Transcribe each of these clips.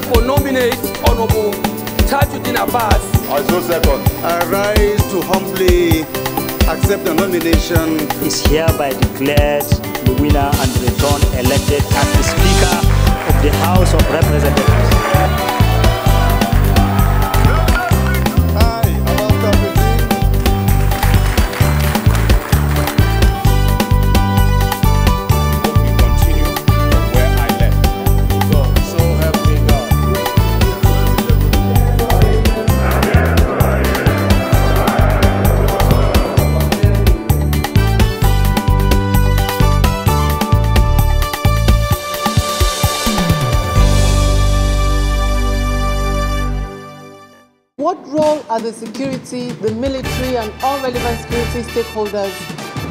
therefore nominate Honorable Tajuddin Abbas. I so second. I rise to humbly accept the nomination. Is hereby declared the winner and returned elected as the Speaker of the House of Representatives. What role are the security, the military and all relevant security stakeholders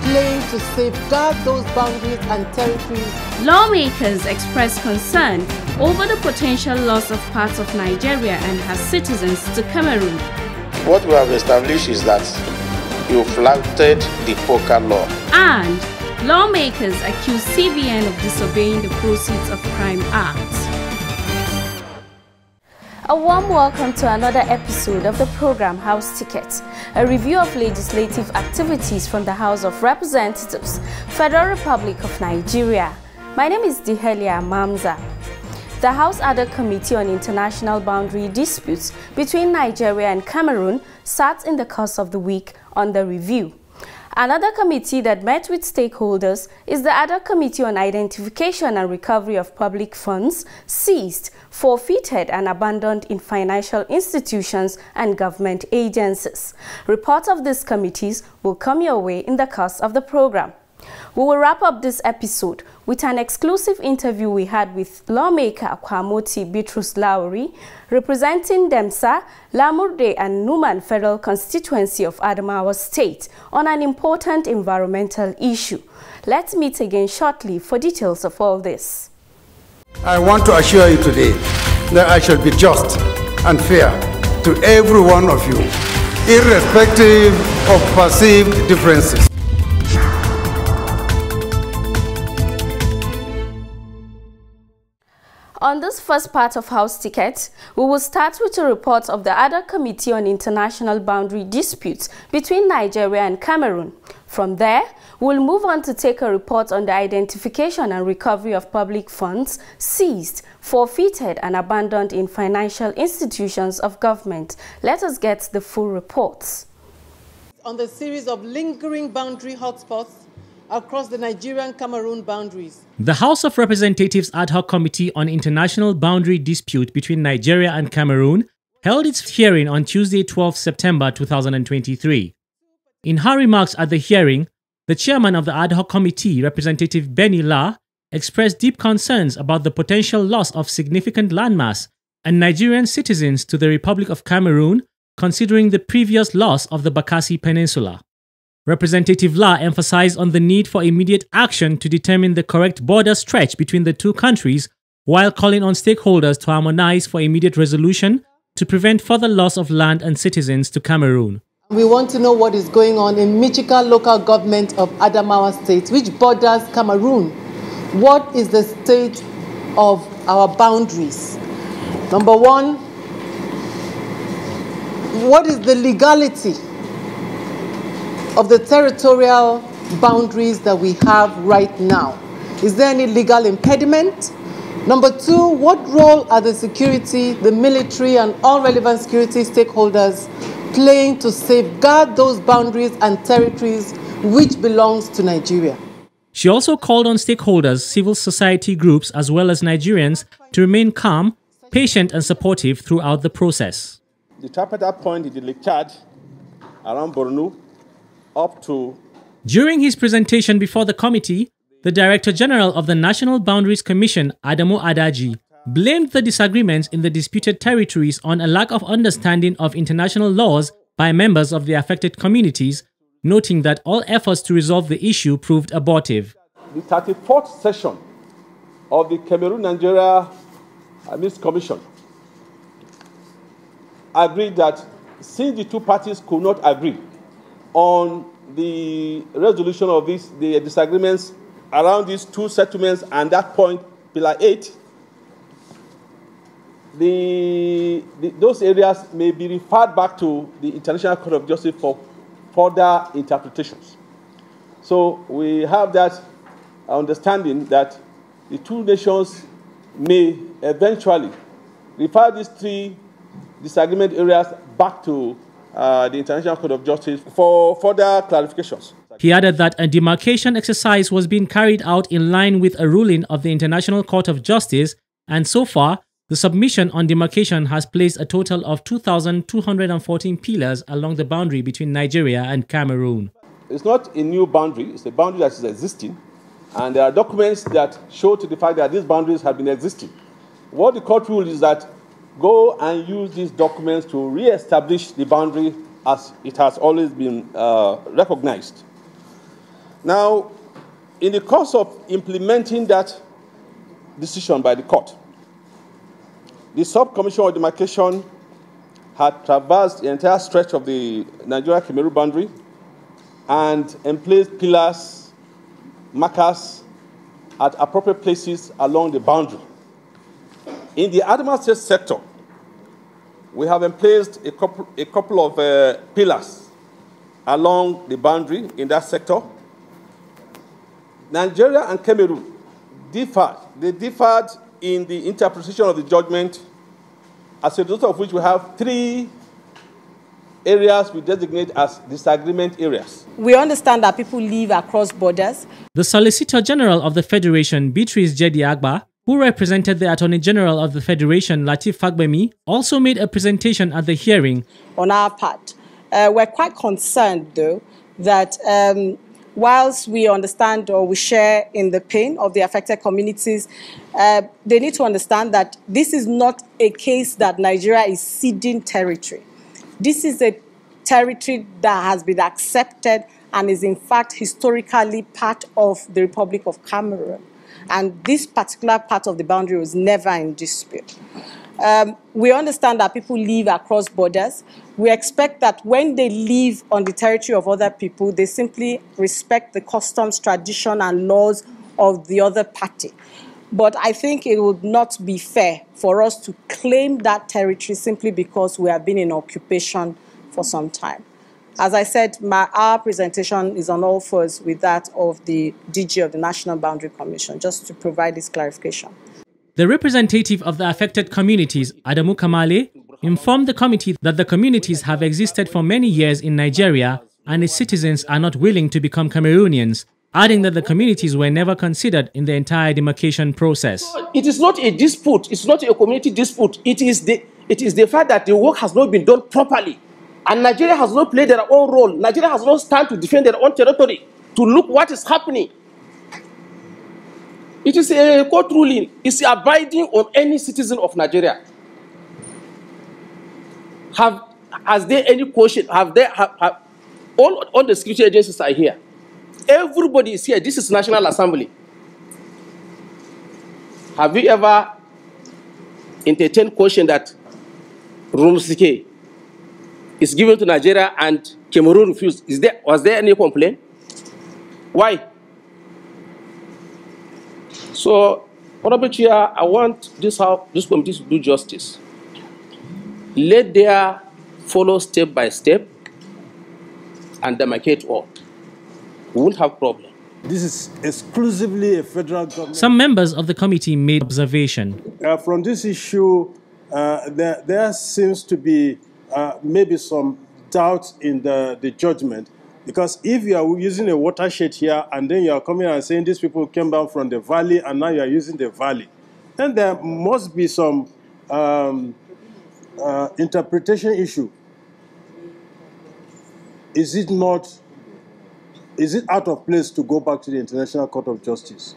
playing to safeguard those boundaries and territories? Lawmakers express concern over the potential loss of parts of Nigeria and her citizens to Cameroon. What we have established is that you flouted the poker law. And lawmakers accuse CBN of disobeying the Proceeds of Crime Act. A warm welcome to another episode of the program House Ticket, a review of legislative activities from the House of Representatives, Federal Republic of Nigeria. My name is Dihelia Mamza. The House Ad-hoc Committee on International Boundary Disputes between Nigeria and Cameroon sat in the course of the week on the review. Another committee that met with stakeholders is the Ad-hoc Committee on Identification and Recovery of Public Funds seized, forfeited and abandoned in financial institutions and government agencies. Reports of these committees will come your way in the course of the program. We will wrap up this episode with an exclusive interview we had with lawmaker Kwamoti Bitrus Laori, representing Demasa, Lamurde and Numan Federal Constituency of Adamawa State on an important environmental issue. Let's meet again shortly for details of all this. I want to assure you today that I shall be just and fair to every one of you, irrespective of perceived differences. On this first part of House Ticket, we will start with a report of the Ad-hoc Committee on International Boundary Disputes between Nigeria and Cameroon. From there, we'll move on to take a report on the identification and recovery of public funds seized, forfeited and abandoned in financial institutions of government. Let us get the full reports. On the series of lingering boundary hotspots across the Nigerian-Cameroon boundaries. The House of Representatives Ad-hoc Committee on International Boundary Dispute between Nigeria and Cameroon held its hearing on Tuesday, 12 September 2023. In her remarks at the hearing, the chairman of the Ad-hoc Committee, Representative Benny La, expressed deep concerns about the potential loss of significant landmass and Nigerian citizens to the Republic of Cameroon, considering the previous loss of the Bakassi Peninsula. Representative La emphasized on the need for immediate action to determine the correct border stretch between the two countries, while calling on stakeholders to harmonize for immediate resolution to prevent further loss of land and citizens to Cameroon. We want to know what is going on in Michika local government of Adamawa State, which borders Cameroon. What is the state of our boundaries? Number one, what is the legality of the territorial boundaries that we have right now? Is there any legal impediment? Number two, what role are the security, the military and all relevant security stakeholders playing to safeguard those boundaries and territories which belongs to Nigeria? She also called on stakeholders, civil society groups as well as Nigerians to remain calm, patient and supportive throughout the process. The tripartite point in the Lake Chad around Borno up to... During his presentation before the committee, the Director General of the National Boundaries Commission, Adamu Adaji, blamed the disagreements in the disputed territories on a lack of understanding of international laws by members of the affected communities, noting that all efforts to resolve the issue proved abortive. The 34th session of the Cameroon-Nigeria Commission agreed that since the two parties could not agree on the resolution of the disagreements around these two settlements and that point, Pillar 8, those areas may be referred back to the International Court of Justice for further interpretations. So we have that understanding that the two nations may eventually refer these three disagreement areas back to the International Court of Justice for further clarifications. He added that a demarcation exercise was being carried out in line with a ruling of the International Court of Justice, and so far, the submission on demarcation has placed a total of 2,214 pillars along the boundary between Nigeria and Cameroon. It's not a new boundary, it's a boundary that is existing, and there are documents that show to the fact that these boundaries have been existing. What the court ruled is that go and use these documents to re-establish the boundary as it has always been recognized. Now, in the course of implementing that decision by the court, the Sub-Commission of Demarcation had traversed the entire stretch of the Nigeria-Cameroon boundary and emplaced pillars, markers at appropriate places along the boundary. In the Adamawa State sector, we have emplaced a couple of pillars along the boundary in that sector. Nigeria and Cameroon differed. They differed in the interpretation of the judgment, as a result of which we have three areas we designate as disagreement areas. We understand that people live across borders. The Solicitor General of the Federation, Bitrus Laori, who represented the Attorney General of the Federation, Lateef Fagbemi, also made a presentation at the hearing. On our part, we're quite concerned, though, that whilst we understand or we share in the pain of the affected communities, they need to understand that this is not a case that Nigeria is ceding territory. This is a territory that has been accepted and is in fact historically part of the Republic of Cameroon. And this particular part of the boundary was never in dispute. We understand that people live across borders. We expect that when they live on the territory of other people, they simply respect the customs, tradition, and laws of the other party. But I think it would not be fair for us to claim that territory simply because we have been in occupation for some time. As I said, our presentation is on all fours with that of the DG of the National Boundary Commission, just to provide this clarification. The representative of the affected communities, Adamu Kamale, informed the committee that the communities have existed for many years in Nigeria and its citizens are not willing to become Cameroonians, adding that the communities were never considered in the entire demarcation process. It is not a dispute, it's not a community dispute, it is the fact that the work has not been done properly. And Nigeria has not played their own role. Nigeria has not stand to defend their own territory, to look what is happening. It is a court ruling. It's abiding on any citizen of Nigeria. Has there any question? All the security agencies are here. Everybody is here. This is National Assembly. Have you ever entertained question that Rumsike is given to Nigeria and Cameroon refused? Was there any complaint? Why? So, Honorable Chair, I want this committee to do justice. Let them follow step by step and demarcate all. We won't have problem. This is exclusively a federal government. Some members of the committee made observation. From this issue, there seems to be maybe some doubt in the judgment, because if you are using a watershed here and then you are coming and saying these people came down from the valley and now you are using the valley, then there must be some interpretation issue. Is it out of place to go back to the International Court of Justice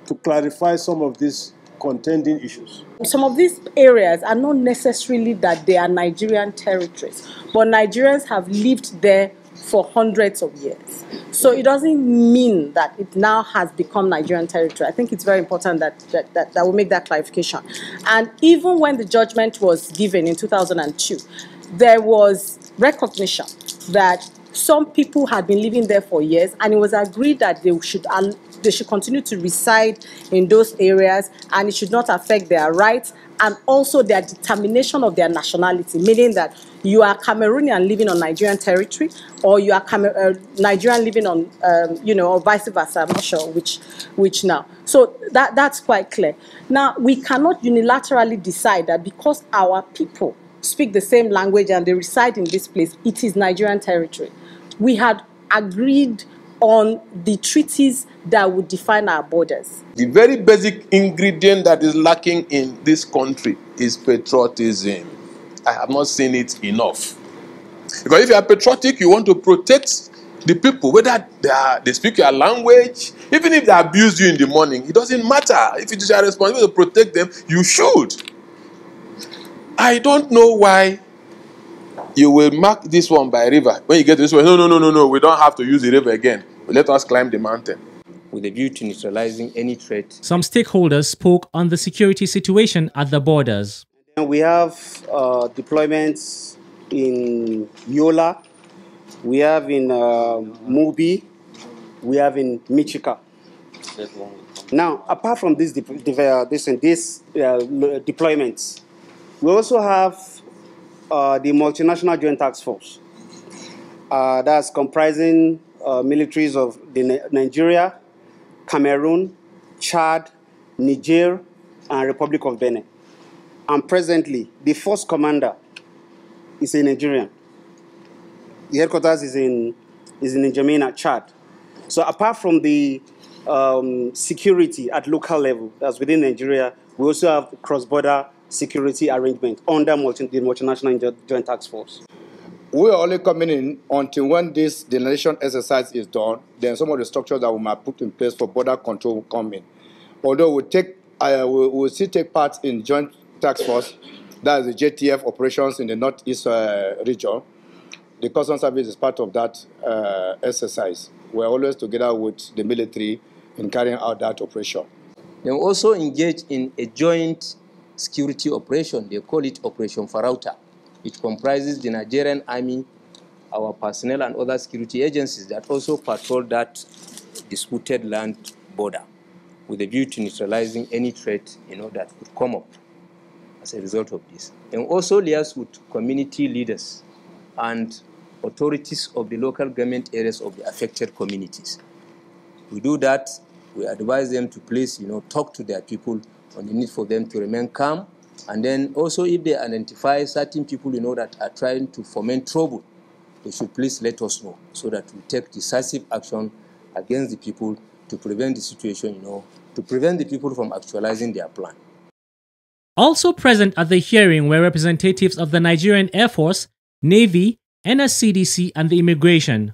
to clarify some of these contending issues? Some of these areas are not necessarily that they are Nigerian territories, but Nigerians have lived there for hundreds of years. So it doesn't mean that it now has become Nigerian territory. I think it's very important that we make that clarification. And even when the judgment was given in 2002, there was recognition that some people had been living there for years, and it was agreed that they should continue to reside in those areas, and it should not affect their rights and also their determination of their nationality, meaning that you are Cameroonian living on Nigerian territory, or you are Nigerian living on, or vice versa. I'm not sure which now. So that's quite clear. Now, we cannot unilaterally decide that because our people speak the same language and they reside in this place, it is Nigerian territory. We had agreed on the treaties that would define our borders. The very basic ingredient that is lacking in this country is patriotism. I have not seen it enough. Because if you are patriotic, you want to protect the people, whether they speak your language, even if they abuse you in the morning, it doesn't matter. If it is your responsibility to protect them, you should. I don't know why you will mark this one by a river. When you get to this one, no, we don't have to use the river again. Let us climb the mountain. With a view to neutralizing any threat. Some stakeholders spoke on the security situation at the borders. We have deployments in Yola, we have in Mubi, we have in Michika. Now, apart from these deployments, we also have the multinational joint task force. That's comprising militaries of Nigeria, Cameroon, Chad, Niger, and Republic of Benin. And presently, the force commander is a Nigerian. The headquarters is in N'Djamena, Chad. So apart from the security at local level, that's within Nigeria, we also have cross-border security arrangement under the multinational joint task force. We are only coming in until when this delineation exercise is done, then some of the structures that we might put in place for border control will come in. Although we'll still take part in joint task force, that is the JTF operations in the northeast region. The Customs Service is part of that exercise. We're always together with the military in carrying out that operation. They also engage in a joint security operation. They call it Operation Farauta. It comprises the Nigerian Army, our personnel, and other security agencies that also patrol that disputed land border with a view to neutralizing any threat that could come up as a result of this. And also liaise with community leaders and authorities of the local government areas of the affected communities. We do that. We advise them to please, talk to their people on the need for them to remain calm. And then also if they identify certain people, that are trying to foment trouble, they should please let us know so that we take decisive action against the people to prevent the situation, to prevent the people from actualizing their plan. Also present at the hearing were representatives of the Nigerian Air Force, Navy, NSCDC, and the Immigration.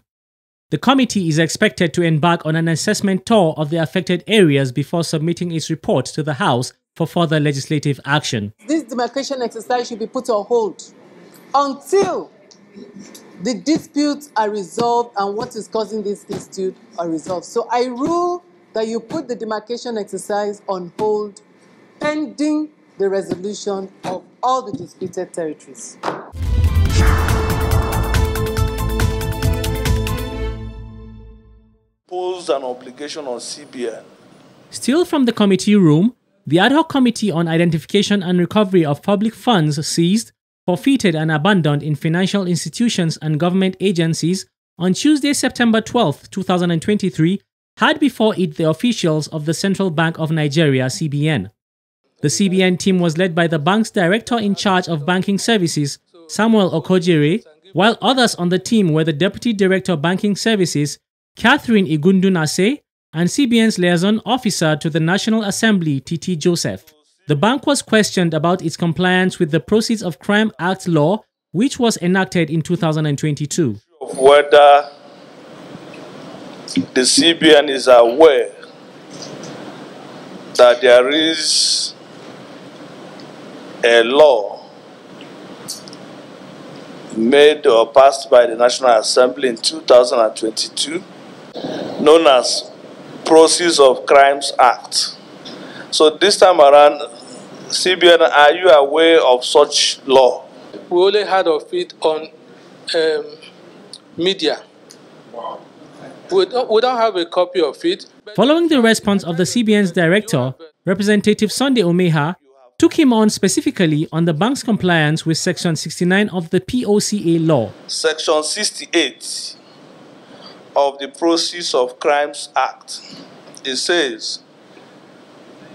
The committee is expected to embark on an assessment tour of the affected areas before submitting its report to the House for further legislative action. This demarcation exercise should be put on hold until the disputes are resolved and what is causing this dispute are resolved. So I rule that you put the demarcation exercise on hold pending the resolution of all the disputed territories. Impose an obligation on CBN. Still from the committee room, the Ad hoc Committee on Identification and Recovery of Public Funds seized, forfeited and abandoned in financial institutions and government agencies on Tuesday, September 12, 2023, had before it the officials of the Central Bank of Nigeria, CBN. The CBN team was led by the bank's director in charge of banking services, Samuel Okojere, while others on the team were the Deputy Director of Banking Services, Catherine Igundunase, and CBN's liaison officer to the National Assembly, Titi Joseph. The bank was questioned about its compliance with the Proceeds of Crime Act law, which was enacted in 2022. Whether the CBN is aware that there is a law made or passed by the National Assembly in 2022 known as Proceeds of Crimes Act. So this time around, CBN, are you aware of such law? We only heard of it on media. We don't have a copy of it. Following the response of the CBN's director, Representative Sunday Omeha took him on specifically on the bank's compliance with Section 69 of the POCA law. Section 68 of the Proceeds of Crimes Act, it says,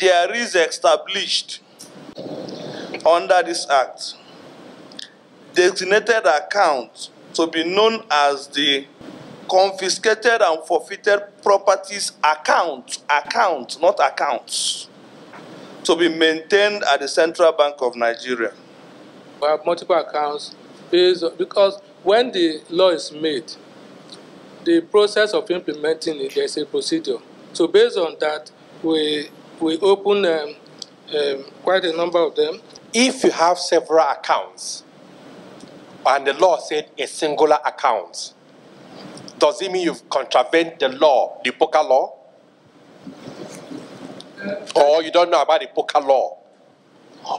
there is established under this act designated account to be known as the confiscated and forfeited properties account, not accounts, to be maintained at the Central Bank of Nigeria. We have multiple accounts because when the law is made, the process of implementing it, there's a procedure. So based on that, we open quite a number of them. If you have several accounts, and the law said a singular account, does it mean you've contravened the law, the poker law? Or you don't know about the poker law?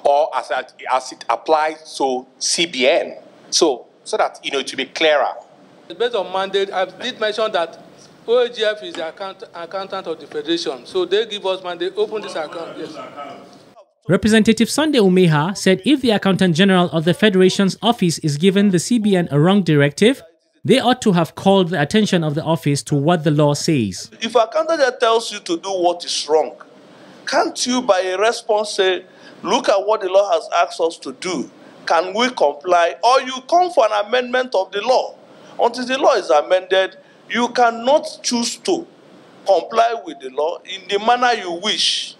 Or as it applies to CBN? So that, it will be clearer. Based on mandate, I did mention that OAGF is the accountant of the Federation. So they give us mandate, open this account. Yes. Representative Sunday Umeha said if the Accountant General of the Federation's office is given the CBN a wrong directive, they ought to have called the attention of the office to what the law says. If a accountant tells you to do what is wrong, can't you by a response say, look at what the law has asked us to do, can we comply? Or you come for an amendment of the law. Until the law is amended, you cannot choose to comply with the law in the manner you wish.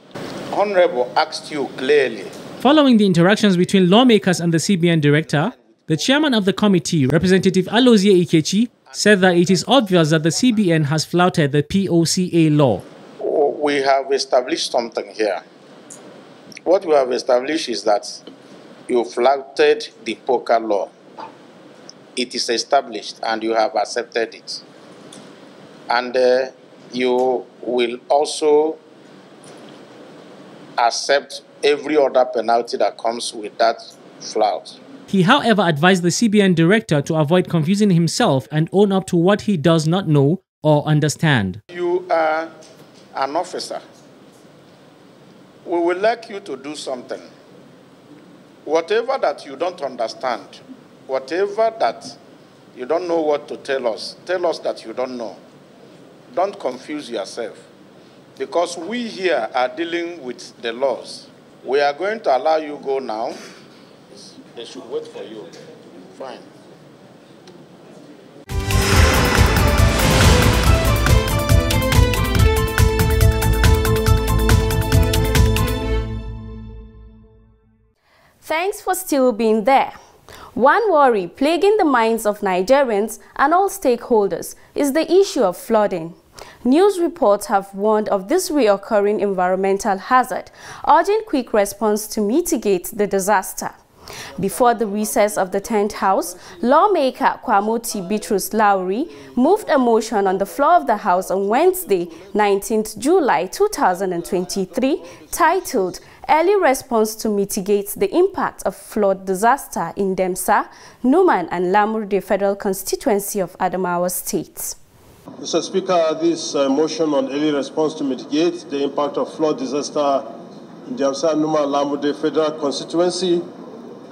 Honorable asked you clearly. Following the interactions between lawmakers and the CBN director, the chairman of the committee, Representative Alozie Ikechi, said that it is obvious that the CBN has flouted the POCA law. We have established something here. What we have established is that you flouted the poker law. It is established and you have accepted it. And you will also accept every other penalty that comes with that flout. He, however, advised the CBN director to avoid confusing himself and own up to what he does not know or understand. You are an officer. We would like you to do something. Whatever that you don't understand, whatever that you don't know what to tell us that you don't know. Don't confuse yourself. Because we here are dealing with the laws. We are going to allow you go now. They should wait for you. Fine. Thanks for still being there. One worry plaguing the minds of Nigerians and all stakeholders is the issue of flooding. News reports have warned of this reoccurring environmental hazard, urging quick response to mitigate the disaster. Before the recess of the 10th House, lawmaker Kwamoti Bitrus Laori moved a motion on the floor of the House on Wednesday, 19th July 2023, titled Early Response to Mitigate the Impact of Flood Disaster in Demasa, Numan and Lamurde Federal Constituency of Adamawa State. Mr. Speaker, this motion on early response to mitigate the impact of flood disaster in Demasa, Numan, Lamurde Federal Constituency.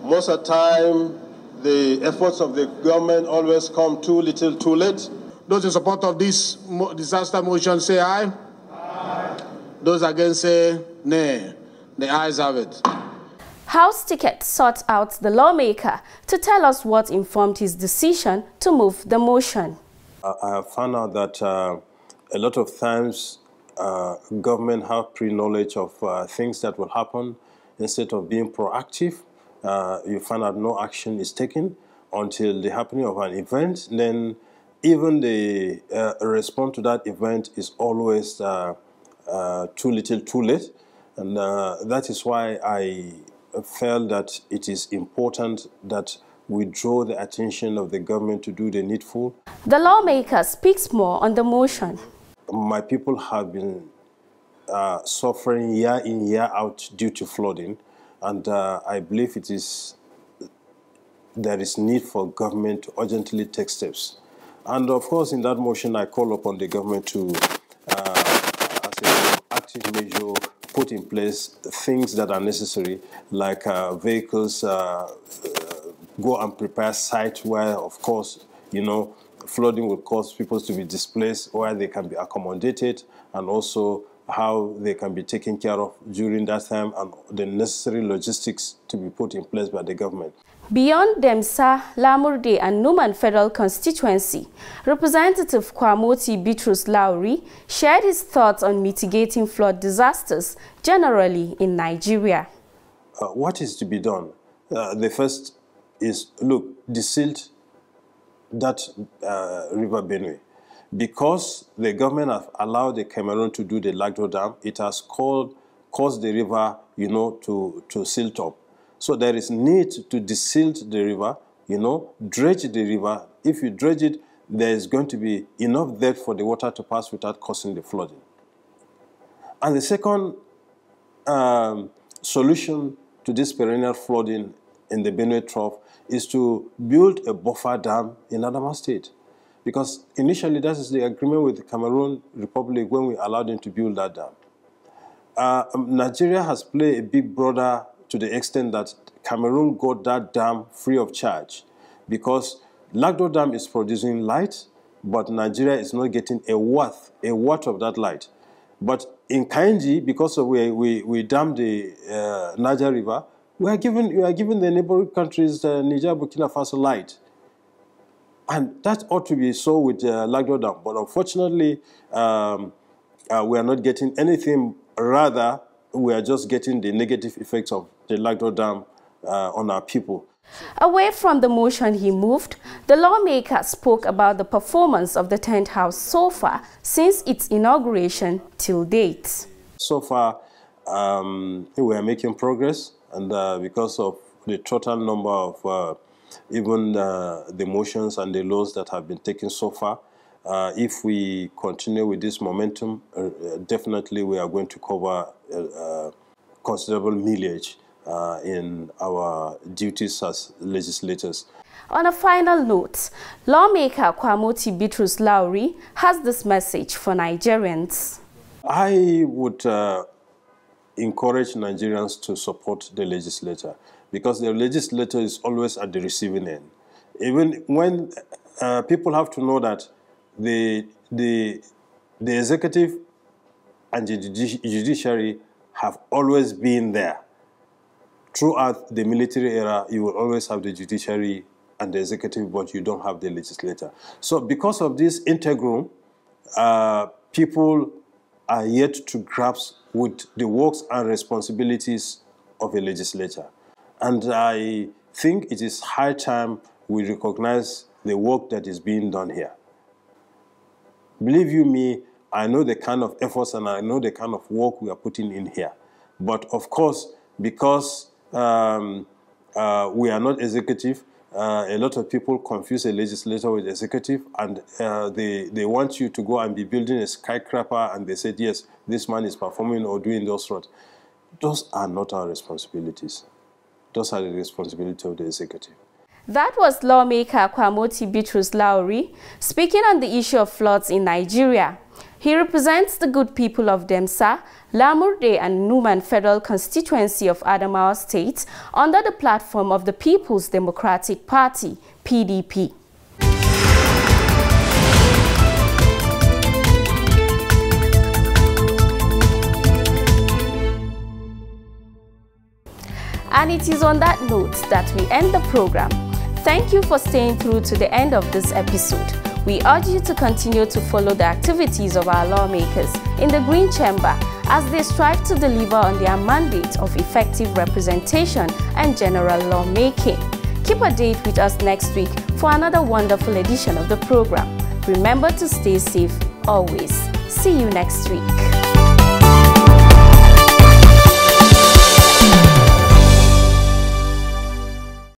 Most of the time, the efforts of the government always come too little, too late. Those in support of this disaster motion say aye. Aye. Those against say nay. The ayes have it. House Ticket sought out the lawmaker to tell us what informed his decision to move the motion. I have found out that a lot of times government have pre-knowledge of things that will happen. Instead of being proactive, you find out no action is taken until the happening of an event. Then even the response to that event is always too little, too late. And that is why I felt that it is important that we draw the attention of the government to do the needful. The lawmaker speaks more on the motion. My people have been suffering year in, year out due to flooding. And I believe there is need for government to urgently take steps. And of course, in that motion, I call upon the government to, as an active measure, put in place things that are necessary, like vehicles, go and prepare sites where, of course, flooding will cause people to be displaced, where they can be accommodated, and also how they can be taken care of during that time, and the necessary logistics to be put in place by the government. Beyond Demasa, Lamurde and Numan Federal Constituency, Representative Kwamoti Bitrus Laori shared his thoughts on mitigating flood disasters generally in Nigeria. What is to be done? The first is, look, desilt that river Benue. Because the government have allowed the Cameroon to do the Lagdo Dam, it has caused the river, to silt up. So there is need to desilt the river, dredge the river. If you dredge it, there is going to be enough depth for the water to pass without causing the flooding. And the second solution to this perennial flooding in the Benue Trough is to build a buffer dam in Adamawa State. Because initially that is the agreement with the Cameroon Republic when we allowed them to build that dam. Nigeria has played a big brother to the extent that Cameroon got that dam free of charge, because Lagdo Dam is producing light, but Nigeria is not getting a watt of that light. But in Kainji, because of we dammed the Niger River, we are giving the neighboring countries, Niger, Burkina Faso, light. And that ought to be so with Lagdo Dam. But unfortunately, we are not getting anything. Rather, we are just getting the negative effects of the Lagdo Dam on our people. Away from the motion he moved, the lawmaker spoke about the performance of the 10th House so far since its inauguration till date. So far, we are making progress, and because of the total number of even the motions and the laws that have been taken so far, if we continue with this momentum, definitely we are going to cover considerable mileage in our duties as legislators. On a final note, lawmaker Kwamoti Bitrus Laori has this message for Nigerians. I would encourage Nigerians to support the legislator, because the legislator is always at the receiving end. Even when people have to know that the executive and the judiciary have always been there. Throughout the military era, you will always have the judiciary and the executive, but you don't have the legislator. So because of this integrum, people are yet to grasp with the works and responsibilities of a legislator. And I think it is high time we recognize the work that is being done here. Believe you me, I know the kind of efforts and I know the kind of work we are putting in here. But of course, because we are not executive, a lot of people confuse a legislator with executive, and they want you to go and be building a skyscraper, and they said, yes, this man is performing or doing those roads. Those are not our responsibilities. Those are the responsibility of the executive. That was lawmaker Kwamoti Bitrus Laori speaking on the issue of floods in Nigeria. He represents the good people of Demasa, Lamurde and Numan Federal Constituency of Adamawa State under the platform of the People's Democratic Party, PDP. And it is on that note that we end the program. Thank you for staying through to the end of this episode. We urge you to continue to follow the activities of our lawmakers in the Green Chamber as they strive to deliver on their mandate of effective representation and general lawmaking. Keep a date with us next week for another wonderful edition of the program. Remember to stay safe always. See you next week.